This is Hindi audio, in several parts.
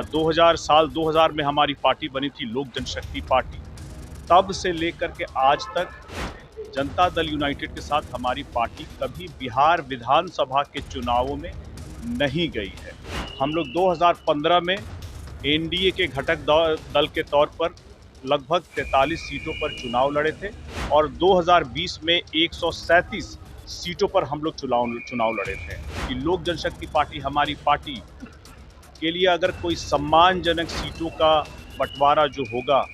साल 2000 में हमारी पार्टी बनी थी लोक जनशक्ति पार्टी। तब से लेकर के आज तक जनता दल यूनाइटेड के साथ हमारी पार्टी कभी बिहार विधानसभा के चुनावों में नहीं गई है। हम लोग 2015 में एनडीए के घटक दल के तौर पर लगभग 43 सीटों पर चुनाव लड़े थे और 2020 में 137 सीटों पर हम लोग चुनाव लड़े थे। कि लोक जनशक्ति पार्टी हमारी पार्टी के लिए अगर कोई सम्मानजनक सीटों का बंटवारा जो होगा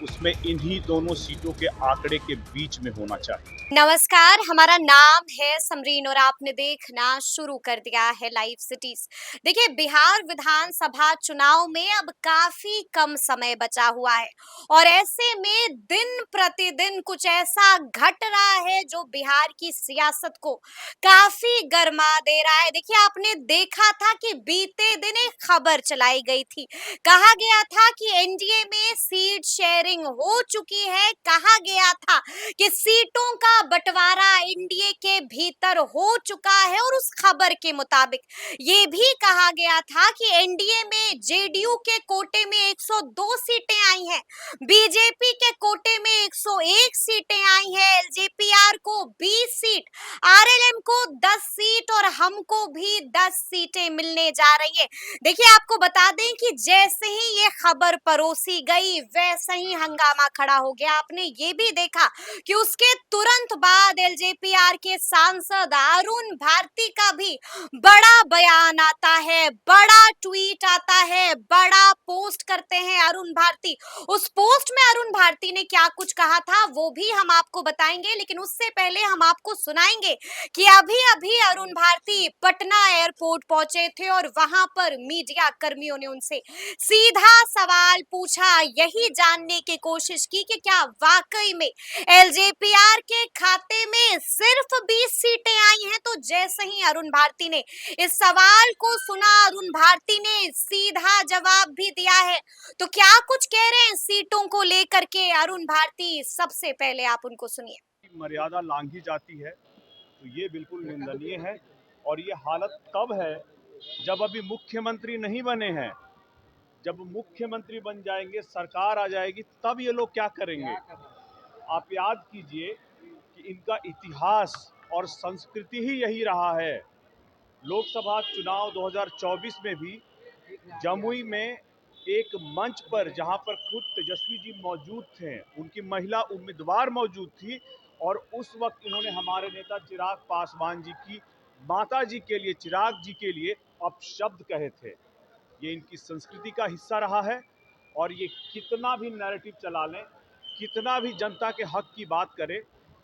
उसमें इन्हीं दोनों सीटों के आंकड़े के बीच में होना चाहिए। नमस्कार, हमारा नाम है समरीन और आपने देखना शुरू कर दिया है लाइव सिटीज। देखिए, बिहार विधानसभा चुनाव में अब काफी कम समय बचा हुआ है और ऐसे में दिन प्रतिदिन कुछ ऐसा घट रहा है जो बिहार की सियासत को काफी गर्मा दे रहा है। देखिए, आपने देखा था कि बीते दिन एक खबर चलाई गई थी, कहा गया था कि एनडीए में सीट शेयरिंग हो चुकी है, कहा गया था कि सीटों का बंटवारा एनडीए के भीतर हो चुका है और उस खबर के मुताबिक ये भी कहा गया था कि एनडीए में जेडीयू के कोटे में 102 सीटें आई हैं, बीजेपी के कोटे में 101 सीटें आई हैं, एलजेपीआर को 20 सीट, आरएलएम को 10 सीट और हमको भी 10 सीटें मिलने जा रही है। देखिए, आपको बता दें कि जैसे ही ये खबर परोसी गई वैसे ही हंगामा खड़ा हो गया। आपने ये भी देखा कि उसके तुरंत बाद एलजेपीआर के सांसद अरुण भारती का भी बड़ा बयान आता है, बड़ा ट्वीट आता है, बड़ा पोस्ट करते हैं अरुण भारती। उस पोस्ट में अरुण भारती ने क्या कुछ कहा था वो भी हम आपको बताएंगे, लेकिन उससे पहले हम आपको सुनाएंगे कि अभी अभी अरुण भारती पटना एयरपोर्ट पहुंचे थे और वहां पर मीडिया कर्मियों ने उनसे सीधा सवाल पूछा, यही जानने की कोशिश की कि क्या वाकई में एलजेपीआर के खाते में सिर्फ 20 सीटें आई हैं। तो जैसे ही अरुण भारती ने इस सवाल को सुना, अरुण भारती ने सीधा जवाब भी दिया है। तो क्या कुछ कह रहे हैं सीटों को लेकर के अरुण भारती, सबसे पहले आप उनको सुनिए। मर्यादा लांघी जाती है तो ये बिल्कुल निंदनीय है और ये हालत तब है जब अभी मुख्यमंत्री नहीं बने हैं। जब मुख्यमंत्री बन जाएंगे, सरकार आ जाएगी, तब ये लोग क्या करेंगे। आप याद कीजिए कि इनका इतिहास और संस्कृति ही यही रहा है। लोकसभा चुनाव 2024 में भी जमुई में एक मंच पर जहां पर खुद तेजस्वी जी मौजूद थे, उनकी महिला उम्मीदवार मौजूद थी और उस वक्त इन्होंने हमारे नेता चिराग पासवान जी की माता जी के लिए, चिराग जी के लिए अपशब्द कहे थे। ये इनकी संस्कृति का हिस्सा रहा है और ये कितना भी नैरेटिव चला लें, कितना भी जनता के हक की बात करें,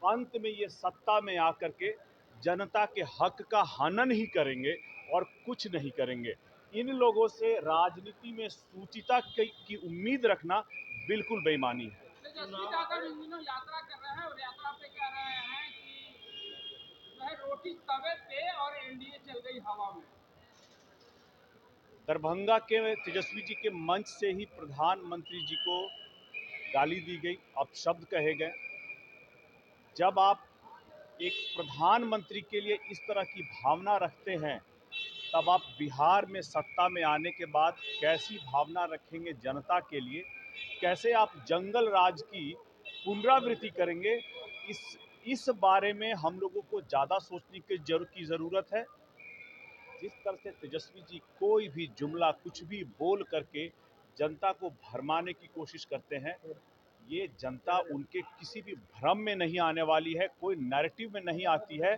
अंत में ये सत्ता में आकर के जनता के हक का हनन ही करेंगे और कुछ नहीं करेंगे। इन लोगों से राजनीति में सूचिता की उम्मीद रखना बिल्कुल बेईमानी है। यात्रा कर रहे हैं और यात्रा पे कह रहे हैं कि जो है रोटी तवे पे और एनडीए चल गई हवा में। दरभंगा के तेजस्वी जी के मंच से ही प्रधानमंत्री जी को गाली दी गई, अपशब्द कहे गए। जब आप एक प्रधानमंत्री के लिए इस तरह की भावना रखते हैं, तब आप बिहार में सत्ता में आने के बाद कैसी भावना रखेंगे जनता के लिए, कैसे आप जंगल राज की पुनरावृत्ति करेंगे। इस बारे में हम लोगों को ज़्यादा सोचने की ज़रूरत है। जिस तरह से तेजस्वी जी कोई भी जुमला कुछ भी बोल करके जनता को भरमाने की कोशिश करते हैं, ये जनता उनके किसी भी भ्रम में नहीं आने वाली है, कोई नैरेटिव में नहीं आती है।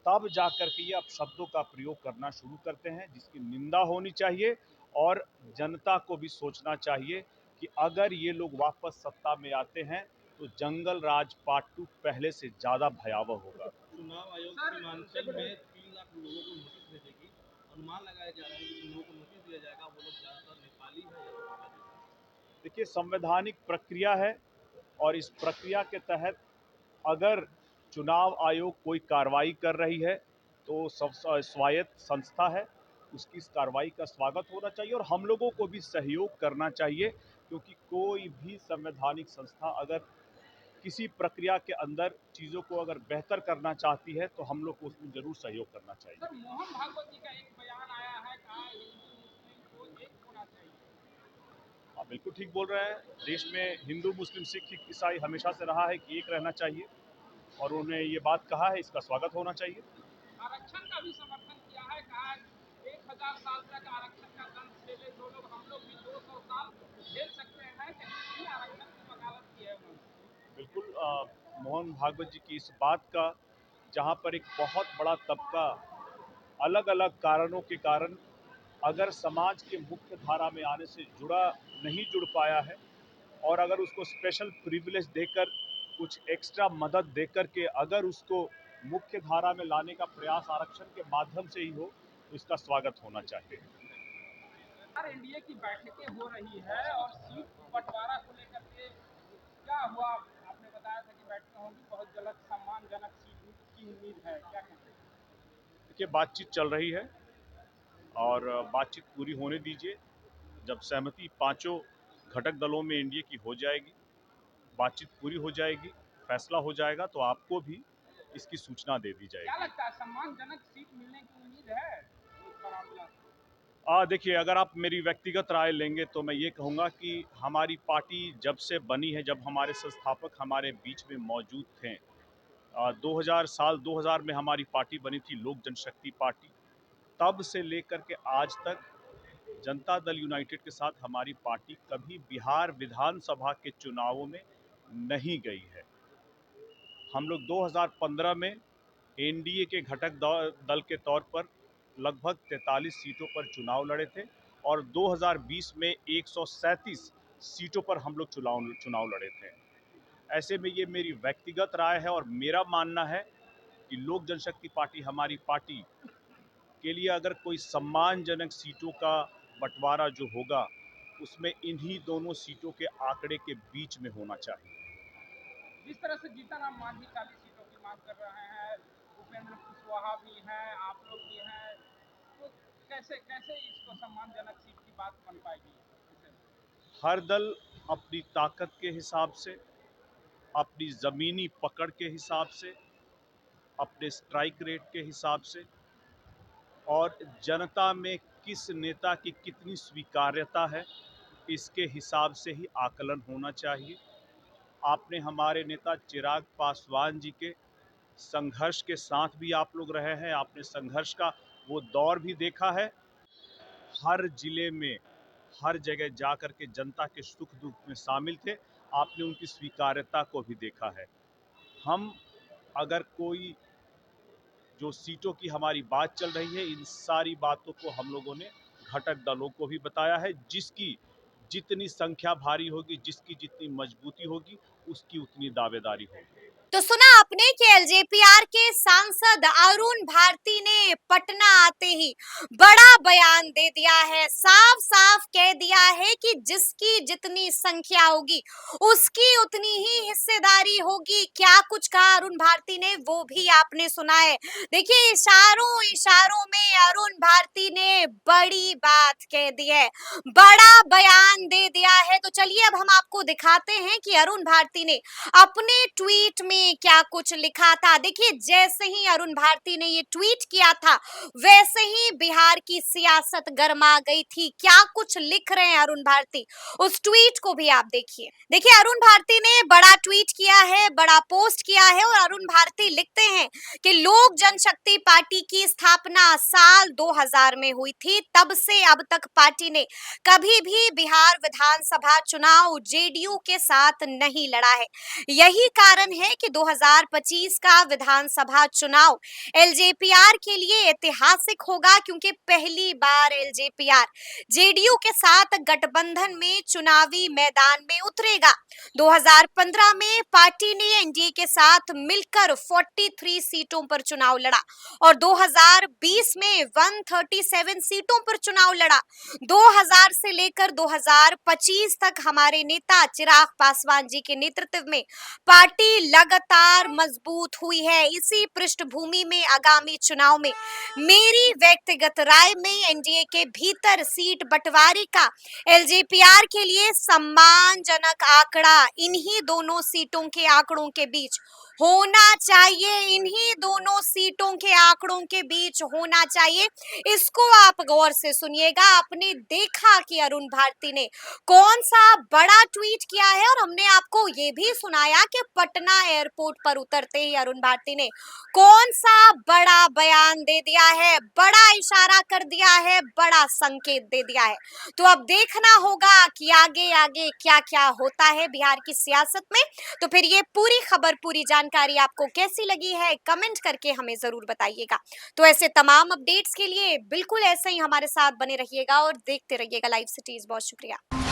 तब जाकर के ये अपशब्दों का प्रयोग करना शुरू करते हैं, जिसकी निंदा होनी चाहिए और जनता को भी सोचना चाहिए कि अगर ये लोग वापस सत्ता में आते हैं तो जंगल राज पार्ट 2 पहले से ज़्यादा भयावह होगा। चुनाव आयोग सीमांचल में 3 लाख लोगों को नोटिस भेजेगी। अनुमान लगाया जा रहा है कि लोगों को नोटिस दिया जाएगा, वो लोग ज़्यादातर नेपाली है। देखिए, संवैधानिक प्रक्रिया है और इस प्रक्रिया के तहत अगर चुनाव आयोग कोई कार्रवाई कर रही है तो सब स्वायत्त संस्था है, उसकी इस कार्रवाई का स्वागत होना चाहिए और हम लोगों को भी सहयोग करना चाहिए, क्योंकि कोई भी संवैधानिक संस्था अगर किसी प्रक्रिया के अंदर चीज़ों को अगर बेहतर करना चाहती है तो हम लोग को उसमें जरूर सहयोग करना चाहिए। सर, मोहन भागवत जी का एक बयान आया है, कहा हिंदू मुस्लिम को एक होना चाहिए। आप बिल्कुल ठीक बोल रहे हैं। देश में हिंदू, मुस्लिम, सिख, ईसाई हमेशा से रहा है कि एक रहना चाहिए और उन्होंने ये बात कहा है, इसका स्वागत होना चाहिए। आरक्षण का भी समर्थन किया है, कहा है 1000 साल तक आरक्षण का दंड झेले जो लोग, हम लोग भी 200 साल झेल सकते हैं, कहीं भी आरक्षण की वकालत की है उन्होंने। बिल्कुल मोहन भागवत जी की इस बात का, जहाँ पर एक बहुत बड़ा तबका अलग अलग कारणों के कारण अगर समाज के मुख्य धारा में आने से नहीं जुड़ पाया है और अगर उसको स्पेशल प्रिविलेज देकर कुछ एक्स्ट्रा मदद देकर के अगर उसको मुख्य धारा में लाने का प्रयास आरक्षण के माध्यम से ही हो तो इसका स्वागत होना चाहिए। यार एनडीए की बैठकें हो रही है और सीट बंटवारा को लेकर के क्या हुआ? आपने बताया था कि बैठकें होंगी, बहुत जल्द सम्मानजनक सीट की उम्मीद है, क्या कहते हैं? देखिए, बातचीत चल रही है और बातचीत पूरी होने दीजिए। जब सहमति पांचों घटक दलों में एनडीए की हो जाएगी, बातचीत पूरी हो जाएगी, फैसला हो जाएगा तो आपको भी इसकी सूचना दे दी क्या जाएगी। लगता है सम्मानजनक सीट मिलने की उम्मीद है रोज बरामला? देखिए, अगर आप मेरी व्यक्तिगत राय लेंगे तो मैं ये कहूँगा कि हमारी पार्टी जब से बनी है, जब हमारे संस्थापक हमारे बीच में मौजूद थे, 2000 में हमारी पार्टी बनी थी, लोक जनशक्ति पार्टी। तब से लेकर के आज तक जनता दल यूनाइटेड के साथ हमारी पार्टी कभी बिहार विधानसभा के चुनावों में नहीं गई है। हम लोग 2015 में एनडीए के घटक दल के तौर पर लगभग 43 सीटों पर चुनाव लड़े थे और 2020 में 137 सीटों पर हम लोग चुनाव लड़े थे। ऐसे में ये मेरी व्यक्तिगत राय है और मेरा मानना है कि लोक जनशक्ति पार्टी हमारी पार्टी के लिए अगर कोई सम्मानजनक सीटों का बंटवारा जो होगा उसमें इन्हीं दोनों सीटों के आंकड़े के बीच में होना चाहिए। जिस तरह से जीतन राम मांझी 40 सीटों की मांग कर रहे हैं, उपेंद्र कुशवाहा भी हैं, आप लोग भी हैं, तो कैसे कैसे इसको सम्मानजनक सीट की बात बन पाएगी ऐसे में? हर दल अपनी ताकत के हिसाब से, अपनी ज़मीनी पकड़ के हिसाब से, अपने स्ट्राइक रेट के हिसाब से और जनता में किस नेता की कितनी स्वीकार्यता है, इसके हिसाब से ही आकलन होना चाहिए। आपने हमारे नेता चिराग पासवान जी के संघर्ष के साथ भी आप लोग रहे हैं, आपने संघर्ष का वो दौर भी देखा है। हर जिले में, हर जगह जा कर के जनता के सुख दुख में शामिल थे, आपने उनकी स्वीकार्यता को भी देखा है। हम अगर कोई जो सीटों की हमारी बात चल रही है, इन सारी बातों को हम लोगों ने घटक दलों को भी बताया है। जिसकी जितनी संख्या भारी होगी, जिसकी जितनी मजबूती होगी, उसकी उतनी दावेदारी होगी। तो सुना आपने कि एलजेपीआर के सांसद अरुण भारती ने पटना आते ही बड़ा बयान दे दिया है, साफ साफ कह दिया है कि जिसकी जितनी संख्या होगी उसकी उतनी ही हिस्सेदारी होगी। क्या कुछ कहा अरुण भारती ने वो भी आपने सुना है। देखिए, इशारों इशारों में अरुण भारती ने बड़ी बात कह दी है, बड़ा बयान दे दिया है। तो चलिए अब हम आपको दिखाते हैं कि अरुण भारती ने अपने ट्वीट में क्या कुछ लिखा था। देखिए, जैसे ही अरुण भारती ने ये ट्वीट किया था वैसे ही बिहार की सियासत गर्मा गई थी। क्या कुछ लिख रहे हैं अरुण भारती, उस ट्वीट को भी आप देखिए। देखिए, अरुण भारती ने बड़ा ट्वीट किया है, बड़ा पोस्ट किया है और अरुण भारती लिखते हैं कि लोक जनशक्ति पार्टी की स्थापना साल 2000 में हुई थी। तब से अब तक पार्टी ने कभी भी बिहार विधानसभा चुनाव जेडीयू के साथ नहीं लड़ा है। यही कारण है कि 2025 का विधानसभा चुनाव एलजेपीआर के लिए ऐतिहासिक होगा, क्योंकि पहली बार एलजेपीआर जेडीयू के साथ गठबंधन में चुनावी मैदान में उतरेगा। 2015 में पार्टी ने एनडीए के साथ मिलकर 43 सीटों पर चुनाव लड़ा और 2020 में 137 सीटों पर चुनाव लड़ा। 2000 से लेकर 2025 तक हमारे नेता चिराग पासवान जी के नेतृत्व में पार्टी लगातार मजबूत हुई है। इसी पृष्ठभूमि में आगामी चुनाव में मेरी व्यक्तिगत राय में एनडीए के भीतर सीट बंटवारे का एलजेपीआर के लिए सम्मानजनक आंकड़ा इन्हीं दोनों सीटों के आंकड़ों के बीच होना चाहिए, इन्हीं दोनों सीटों के आंकड़ों के बीच होना चाहिए। इसको आप गौर से सुनिएगा। आपने देखा कि अरुण भारती ने कौन सा बड़ा ट्वीट किया है, और हमने आपको ये भी सुनाया कि पटना एयरपोर्ट पर उतरते ही अरुण भारती ने कौन सा बड़ा बयान दे दिया है, बड़ा इशारा कर दिया है, बड़ा संकेत दे दिया है। तो अब देखना होगा कि आगे आगे क्या क्या होता है बिहार की सियासत में। तो फिर ये पूरी खबर, पूरी जानकारी आपको कैसी लगी है, कमेंट करके हमें जरूर बताइएगा। तो ऐसे तमाम अपडेट्स के लिए बिल्कुल ऐसे ही हमारे साथ बने रहिएगा और देखते रहिएगा लाइव सिटीज। बहुत शुक्रिया।